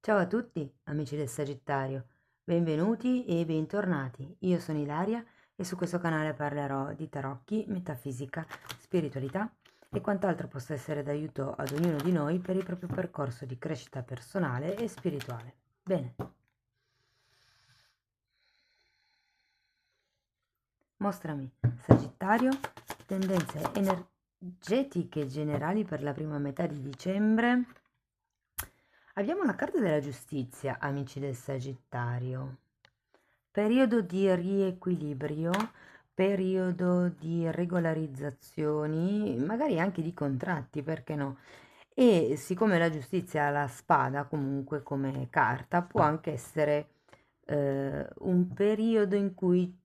Ciao a tutti, amici del Sagittario, benvenuti e bentornati. Io sono Ilaria e su questo canale parlerò di tarocchi, metafisica, spiritualità e quant'altro possa essere d'aiuto ad ognuno di noi per il proprio percorso di crescita personale e spirituale. Bene, mostrami, Sagittario, tendenze energetiche generali per la prima metà di dicembre. Abbiamo la carta della giustizia, amici del Sagittario. Periodo di riequilibrio, periodo di regolarizzazioni, magari anche di contratti, perché no? E siccome la giustizia ha la spada comunque come carta, può anche essere un periodo in cui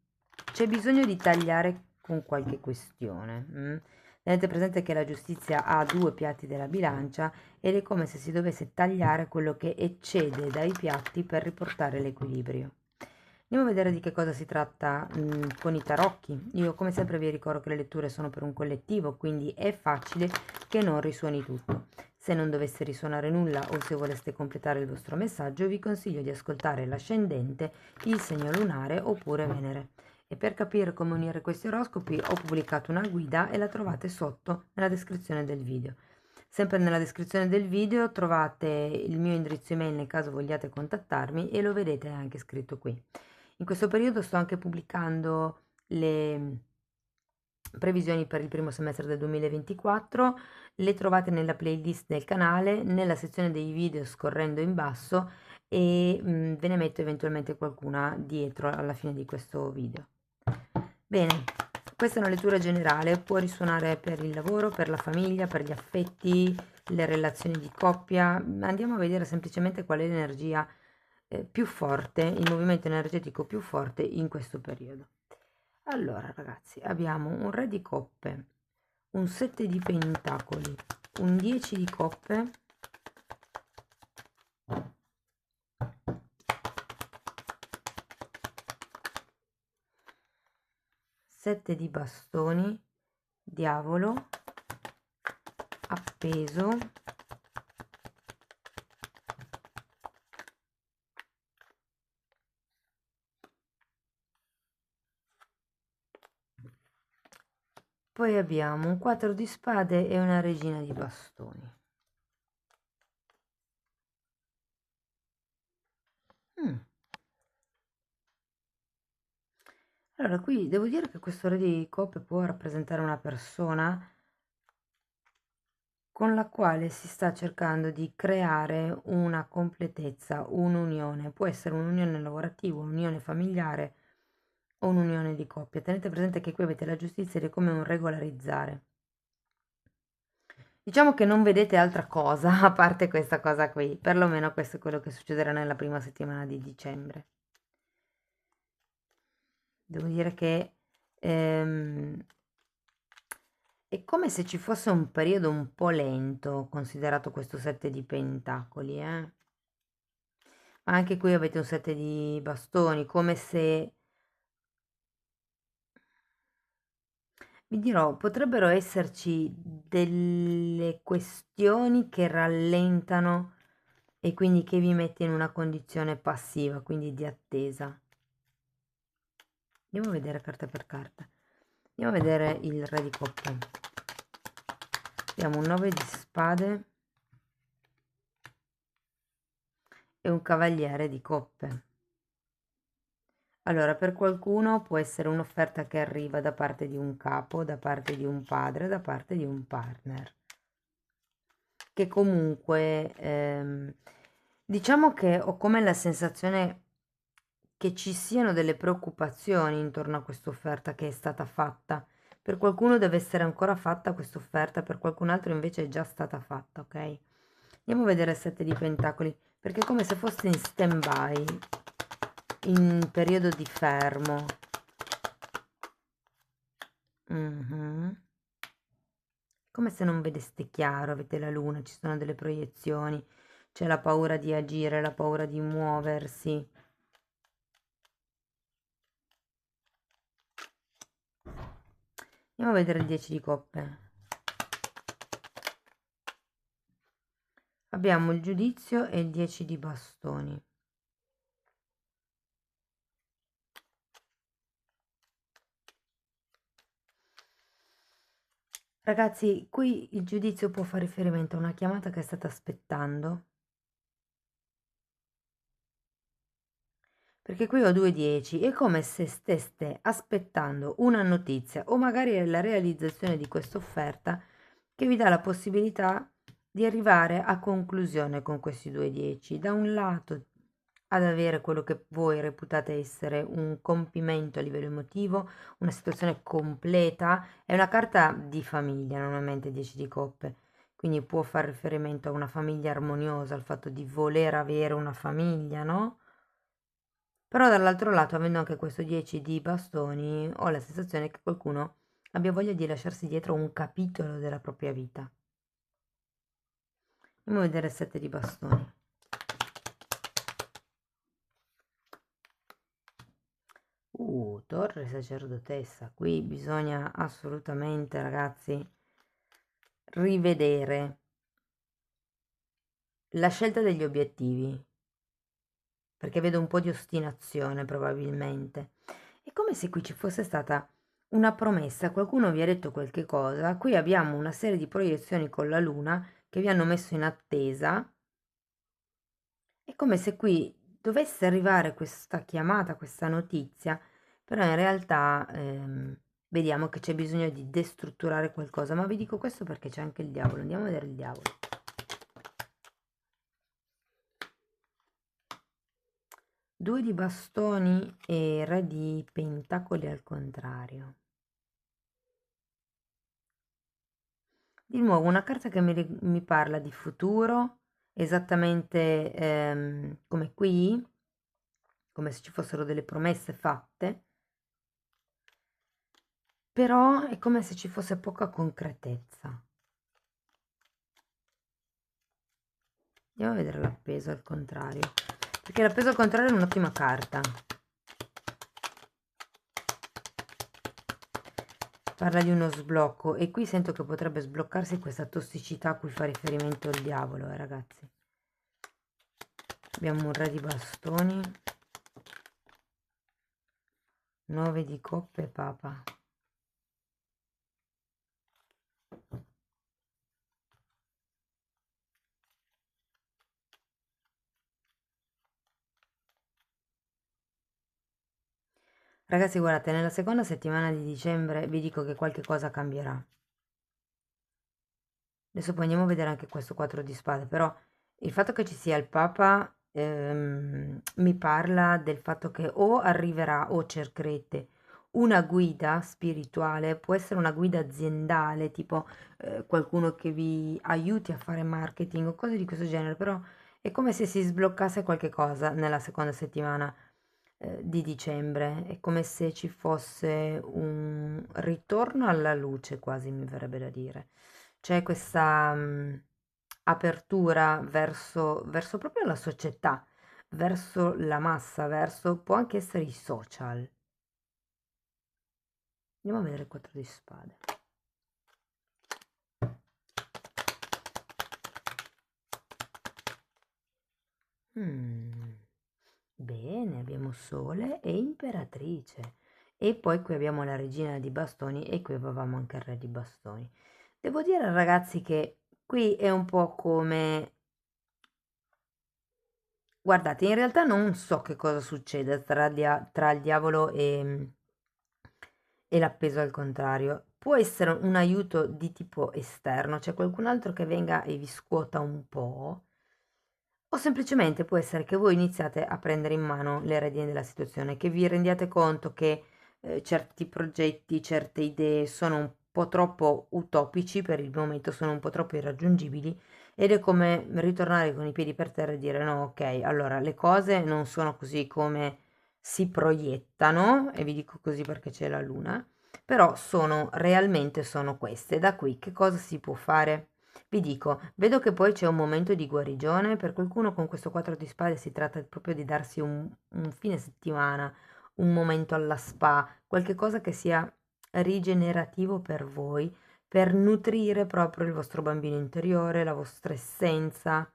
c'è bisogno di tagliare con qualche questione. Tenete presente che la giustizia ha due piatti della bilancia ed è come se si dovesse tagliare quello che eccede dai piatti per riportare l'equilibrio. Andiamo a vedere di che cosa si tratta con i tarocchi. Io come sempre vi ricordo che le letture sono per un collettivo, quindi è facile che non risuoni tutto. Se non dovesse risuonare nulla o se voleste completare il vostro messaggio, vi consiglio di ascoltare l'ascendente, il segno lunare oppure Venere. E per capire come unire questi oroscopi ho pubblicato una guida e la trovate sotto nella descrizione del video. Sempre nella descrizione del video trovate il mio indirizzo email nel caso vogliate contattarmi e lo vedete anche scritto qui. In questo periodo sto anche pubblicando le previsioni per il primo semestre del 2024, le trovate nella playlist del canale, nella sezione dei video scorrendo in basso e ve ne metto eventualmente qualcuna dietro alla fine di questo video. Bene, questa è una lettura generale, può risuonare per il lavoro, per la famiglia, per gli affetti, le relazioni di coppia. Andiamo a vedere semplicemente qual è l'energia più forte, il movimento energetico più forte in questo periodo. Allora, ragazzi, abbiamo un re di coppe, un 7 di pentacoli, un 10 di coppe, 7 di bastoni, diavolo, appeso, poi abbiamo un 4 di spade e una regina di bastoni. Mm. Allora, qui devo dire che questo re di coppe può rappresentare una persona con la quale si sta cercando di creare una completezza, un'unione. Può essere un'unione lavorativa, un'unione familiare o un'unione di coppia. Tenete presente che qui avete la giustizia ed è come un regolarizzare. Diciamo che non vedete altra cosa a parte questa cosa qui, perlomeno questo è quello che succederà nella prima settimana di dicembre. Devo dire che è come se ci fosse un periodo un po' lento, considerato questo 7 di pentacoli, eh. Ma anche qui avete un 7 di bastoni, come se, vi dirò, potrebbero esserci delle questioni che rallentano e quindi che vi mette in una condizione passiva, quindi di attesa. Andiamo a vedere carta per carta. Andiamo a vedere il re di coppe. Abbiamo un 9 di spade e un cavaliere di coppe. Allora, per qualcuno può essere un'offerta che arriva da parte di un capo, da parte di un padre, da parte di un partner, che comunque diciamo che ho come la sensazione che ci siano delle preoccupazioni intorno a questa offerta che è stata fatta. Per qualcuno deve essere ancora fatta questa offerta, per qualcun altro invece è già stata fatta, ok? Andiamo a vedere il 7 di pentacoli, perché è come se fosse in stand-by, in periodo di fermo. Mhm. Come se non vedeste chiaro, avete la luna, ci sono delle proiezioni, c'è la paura di agire, la paura di muoversi. Andiamo a vedere il 10 di coppe. Abbiamo il giudizio e il 10 di bastoni. Ragazzi, qui il giudizio può fare riferimento a una chiamata che state aspettando, perché qui ho 2 10, è come se steste aspettando una notizia o magari la realizzazione di questa offerta che vi dà la possibilità di arrivare a conclusione con questi 2 10. Da un lato ad avere quello che voi reputate essere un compimento a livello emotivo, una situazione completa, è una carta di famiglia, normalmente 10 di coppe, quindi può fare riferimento a una famiglia armoniosa, al fatto di voler avere una famiglia, no? Però dall'altro lato, avendo anche questo 10 di bastoni, ho la sensazione che qualcuno abbia voglia di lasciarsi dietro un capitolo della propria vita. Andiamo a vedere il 7 di bastoni. Torre sacerdotessa. Qui bisogna assolutamente, ragazzi, rivedere la scelta degli obiettivi, perché vedo un po' di ostinazione probabilmente. È come se qui ci fosse stata una promessa, qualcuno vi ha detto qualche cosa, qui abbiamo una serie di proiezioni con la luna che vi hanno messo in attesa. È come se qui dovesse arrivare questa chiamata, questa notizia, però in realtà vediamo che c'è bisogno di destrutturare qualcosa. Ma vi dico questo perché c'è anche il diavolo. Andiamo a vedere il diavolo. Due di bastoni e re di pentacoli al contrario. Di nuovo una carta che mi parla di futuro, esattamente come qui, come se ci fossero delle promesse fatte, però è come se ci fosse poca concretezza. Andiamo a vedere l'appeso al contrario, perché l'appeso al contrario è un'ottima carta. Parla di uno sblocco e qui sento che potrebbe sbloccarsi questa tossicità a cui fa riferimento il diavolo, ragazzi. Abbiamo un re di bastoni, 9 di coppe e papa. Ragazzi, guardate, nella seconda settimana di dicembre vi dico che qualche cosa cambierà. Adesso poi andiamo a vedere anche questo 4 di spade, però il fatto che ci sia il Papa mi parla del fatto che o arriverà o cercherete una guida spirituale, può essere una guida aziendale, tipo qualcuno che vi aiuti a fare marketing o cose di questo genere, però è come se si sbloccasse qualche cosa nella seconda settimana di dicembre, è come se ci fosse un ritorno alla luce, quasi mi verrebbe da dire. C'è questa apertura verso proprio la società, verso la massa, verso può anche essere i social. Andiamo a vedere il 4 di spade. Bene, abbiamo Sole e Imperatrice. E poi qui abbiamo la Regina di Bastoni e qui avevamo anche il Re di Bastoni. Devo dire, ragazzi, che qui è un po' come... Guardate, in realtà non so che cosa succede tra il diavolo e l'appeso al contrario. Può essere un aiuto di tipo esterno, c'è qualcun altro che venga e vi scuota un po', o semplicemente può essere che voi iniziate a prendere in mano le redini della situazione, che vi rendiate conto che certi progetti, certe idee sono un po' troppo utopici per il momento, sono un po' troppo irraggiungibili ed è come ritornare con i piedi per terra e dire no, ok, allora le cose non sono così come si proiettano, e vi dico così perché c'è la luna, però realmente sono queste. Da qui che cosa si può fare? Vi dico, vedo che poi c'è un momento di guarigione, per qualcuno con questo 4 di spade si tratta proprio di darsi un fine settimana, un momento alla spa, qualche cosa che sia rigenerativo per voi, per nutrire proprio il vostro bambino interiore, la vostra essenza.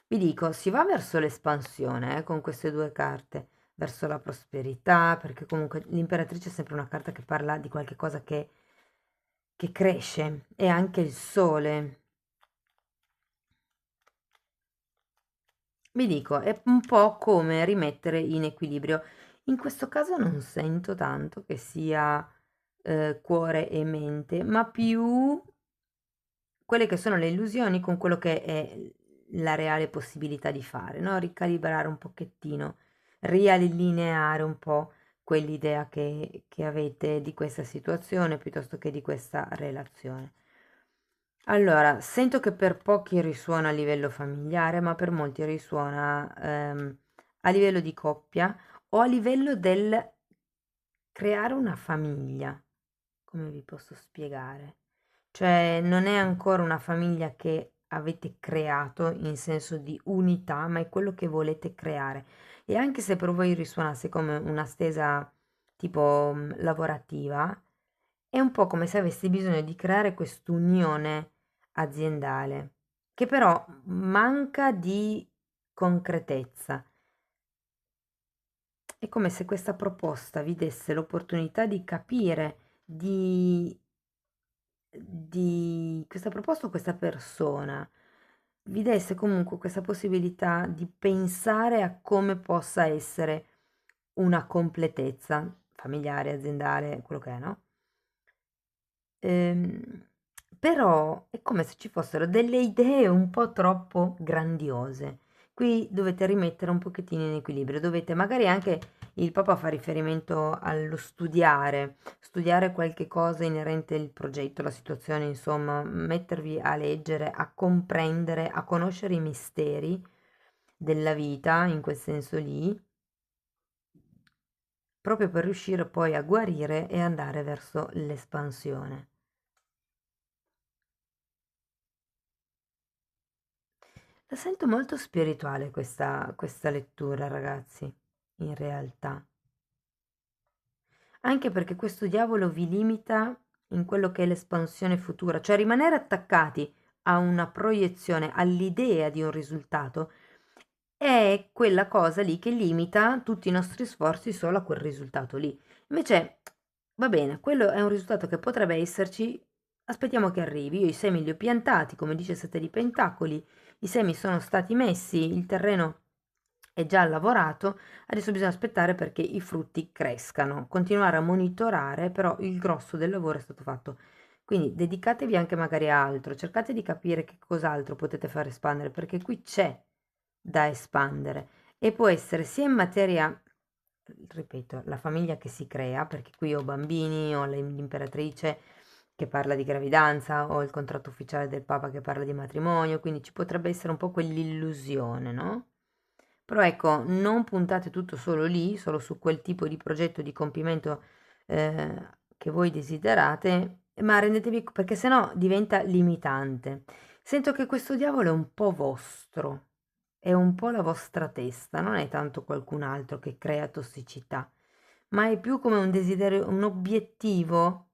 Vi dico, si va verso l'espansione con queste due carte, verso la prosperità, perché comunque l'imperatrice è sempre una carta che parla di qualche cosa che cresce, e anche il sole. Vi dico, è un po' come rimettere in equilibrio. In questo caso non sento tanto che sia cuore e mente, ma più quelle che sono le illusioni con quello che è la reale possibilità di fare, no? Ricalibrare un pochettino, riallineare un po' quell'idea che avete di questa situazione piuttosto che di questa relazione. Allora, sento che per pochi risuona a livello familiare, ma per molti risuona a livello di coppia o a livello del creare una famiglia. Come vi posso spiegare? Cioè, non è ancora una famiglia che avete creato in senso di unità, ma è quello che volete creare. E anche se per voi risuonasse come una stesa tipo lavorativa, è un po' come se avessi bisogno di creare quest'unione aziendale, che però manca di concretezza. È come se questa proposta vi desse l'opportunità di capire, di questa proposta o questa persona vi desse comunque questa possibilità di pensare a come possa essere una completezza familiare, aziendale, quello che è, no? Ehm, Però è come se ci fossero delle idee un po' troppo grandiose. Qui dovete rimettere un pochettino in equilibrio, dovete magari anche il Papa fa riferimento allo studiare qualche cosa inerente al progetto, la situazione, insomma, mettervi a leggere, a comprendere, a conoscere i misteri della vita, in quel senso lì, proprio per riuscire poi a guarire e andare verso l'espansione. La sento molto spirituale questa lettura, ragazzi, in realtà. Anche perché questo diavolo vi limita in quello che è l'espansione futura, cioè rimanere attaccati a una proiezione, all'idea di un risultato, è quella cosa lì che limita tutti i nostri sforzi solo a quel risultato lì. Invece, va bene, quello è un risultato che potrebbe esserci, aspettiamo che arrivi. Io i semi li ho piantati, come dice il Sette di Pentacoli, i semi sono stati messi, il terreno è già lavorato, adesso bisogna aspettare perché i frutti crescano, continuare a monitorare, però il grosso del lavoro è stato fatto. Quindi dedicatevi anche magari a altro, cercate di capire che cos'altro potete far espandere, perché qui c'è da espandere e può essere sia in materia, ripeto, la famiglia che si crea, perché qui ho bambini, ho l'imperatrice che parla di gravidanza, ho il contratto ufficiale del Papa che parla di matrimonio, quindi ci potrebbe essere un po' quell'illusione, no? Però ecco, non puntate tutto solo lì, solo su quel tipo di progetto di compimento che voi desiderate, ma rendetevi, perché sennò diventa limitante. Sento che questo diavolo è un po' vostro, è un po' la vostra testa, non è tanto qualcun altro che crea tossicità, ma è più come un desiderio, un obiettivo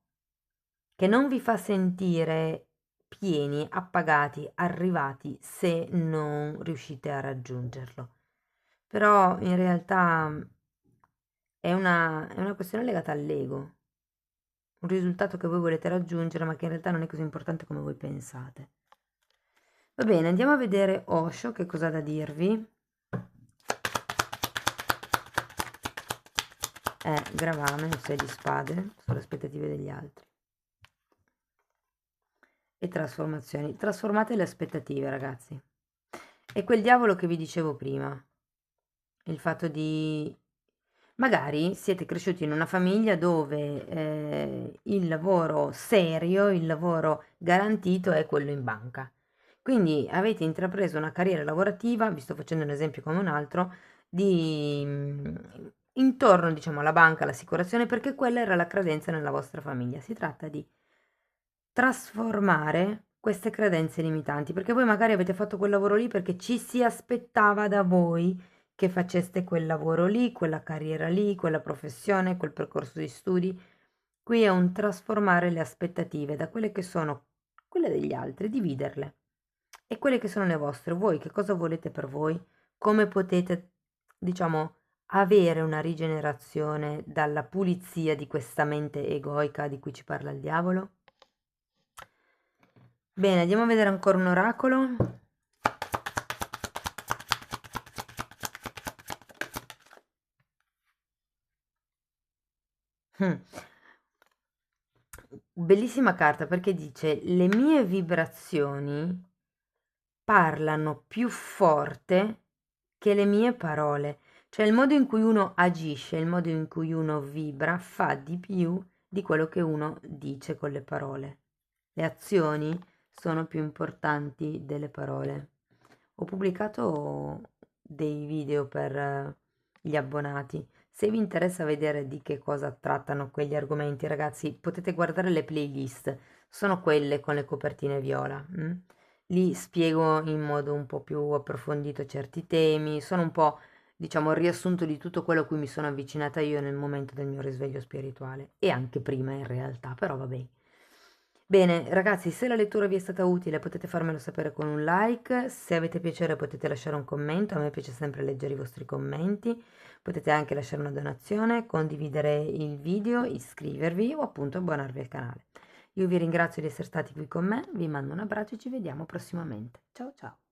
che non vi fa sentire pieni, appagati, arrivati se non riuscite a raggiungerlo. Però in realtà è una questione legata all'ego, un risultato che voi volete raggiungere, ma che in realtà non è così importante come voi pensate. Va bene, andiamo a vedere Osho che cosa ha da dirvi. Gravame, un 6 di spade, sulle aspettative degli altri. E trasformazioni. Trasformate le aspettative, ragazzi. È quel diavolo che vi dicevo prima. Il fatto di magari siete cresciuti in una famiglia dove il lavoro serio, il lavoro garantito è quello in banca. Quindi avete intrapreso una carriera lavorativa, vi sto facendo un esempio come un altro, intorno, diciamo, alla banca, all'assicurazione, perché quella era la credenza nella vostra famiglia. Si tratta di trasformare queste credenze limitanti, perché voi magari avete fatto quel lavoro lì perché ci si aspettava da voi che faceste quel lavoro lì, quella carriera lì, quella professione, quel percorso di studi. Qui è un trasformare le aspettative da quelle che sono quelle degli altri, dividerle e quelle che sono le vostre. Voi che cosa volete per voi? Come potete, diciamo, avere una rigenerazione dalla pulizia di questa mente egoica di cui ci parla il diavolo? Bene, andiamo a vedere ancora un oracolo. Mm. Bellissima carta perché dice: le mie vibrazioni parlano più forte che le mie parole. Cioè il modo in cui uno agisce, il modo in cui uno vibra fa di più di quello che uno dice con le parole. Le azioni sono più importanti delle parole. Ho pubblicato dei video per gli abbonati. Se vi interessa vedere di che cosa trattano quegli argomenti, ragazzi, potete guardare le playlist. Sono quelle con le copertine viola. Lì spiego in modo un po' più approfondito certi temi. Sono un po', diciamo, il riassunto di tutto quello a cui mi sono avvicinata io nel momento del mio risveglio spirituale. E anche prima in realtà, però vabbè. Bene, ragazzi, se la lettura vi è stata utile potete farmelo sapere con un like, se avete piacere potete lasciare un commento, a me piace sempre leggere i vostri commenti, potete anche lasciare una donazione, condividere il video, iscrivervi o appunto abbonarvi al canale. Io vi ringrazio di essere stati qui con me, vi mando un abbraccio e ci vediamo prossimamente. Ciao ciao!